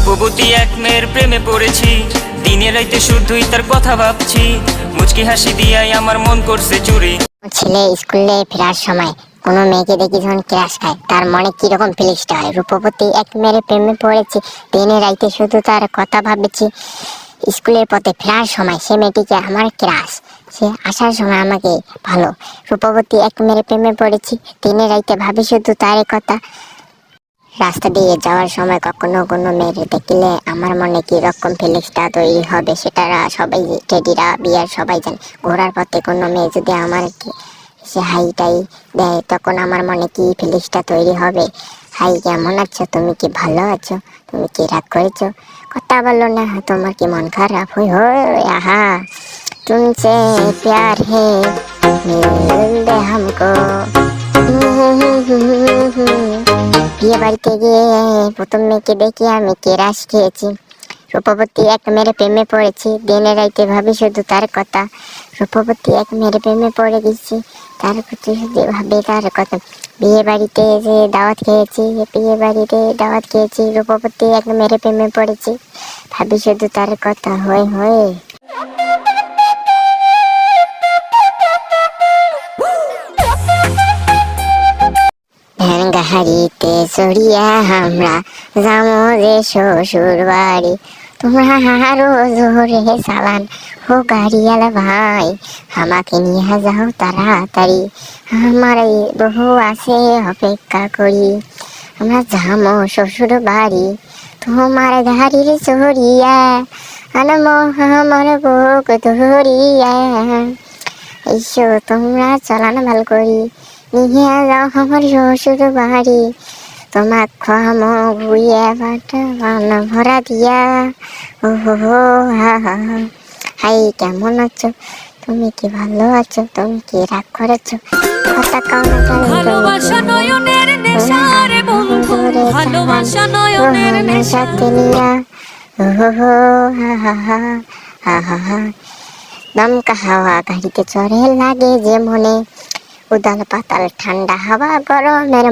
রূপবতী এক মেয়ের প্রেমে পড়েছি, দিনে রাইতে শুধুই তার কথা ভাবছি, মুচকি হাসি দিয়াই আমার মন করছে চুরি। ছেলে স্কুলে ফেরার সময় কোনো মেয়েকে দেখি যখন ক্রাশ খায় তার মনে কিরকম ফিলিংসটা হয়। রূপবতী এক মেয়ের প্রেমে পড়েছি, দিনে রাইতে শুধু তার কথা ভাবেছি। স্কুলের পথে ফেরার সময় সে মেয়েটিকে আমার ক্রাশ, সে আসার সময় আমাকে ভালো। রূপবতী এক মেয়ের প্রেমে পড়েছি, দিনে রাইতে ভাবি শুধু তার কথা। রাস্তা দিয়ে যাওয়ার সময় কখনো কোনো মেয়ের দেখলে আমার মনে কি রকম ফিলিংসটা তৈরি হবে সেটা সবাই, টেডিরা বিয়ার সবাই জানে। ঘোরার পথে কোনো মেয়ে যদি আমার সে হাইটাই দেয় তখন আমার মনে কি ফিলিংসটা তৈরি হবে। হাই, কেমন আছো, তুমি কি ভালো আছো, তুমি কি রাগ করেছো, কথা বলো না, তোমার কি মন খারাপ হই আহা তুমসে প্যার হে মিল দে হামকো। বিয়ে বাড়িতে গিয়ে প্রথম মেয়েকে দেখে আমি ক্রাশ খেয়েছি। রূপবতী এক মেয়ের প্রেমে পড়েছি, দিনে রাইতে ভাবি শুধু তার কথা। রূপবতী এক মেয়ের প্রেমে পড়ে গেছি, তার প্রতি শুধু ভাবি তার কথা। বিয়ে বাড়িতে যে দাওয়াত খেয়েছি, রূপবতী এক মেয়ের প্রেমে পড়েছি, ভাবি শুধু তার কথা। হয়ে হয়ে গাড়িতে চড়িয়া আমরা যাবো যে শ্বশুর বাড়ি, তোমরা আরো জোরে চালান ও গাড়িয়াল ভাই, আমাকে নিয়ে যাও তাড়াতাড়ি, আমার বহু আছে অপেক্ষা করি, আমরা যাবো শ্বশুর বাড়ি, তোমার গাড়ির চড়িয়া আনমো আমার বুক ধরিয়া, এসো তোমরা চালান ভাল করি, নিয়ে যাও আমার শ্বশুর বাড়ি, তোমার খামো ঘুরিয়ে বাটা বান ভরা দিয়া। ও হো হা হা। হাই, কেমন আছো, তুমি কি ভালো আছো, তুমি কি রাগ করেছো, কথা কাও না কেন, ভালোবাসা নয়নের নেশা রে বন্ধু, ভালোবাসা নয়নের নেশা। সাথে নিয়া ও হো হা হা হা হা হা হা। দমকা হাওয়া গাড়িতে চড়ে লাগে যে মনে, উদাল পাতাল ঠান্ডা হাওয়া গরমের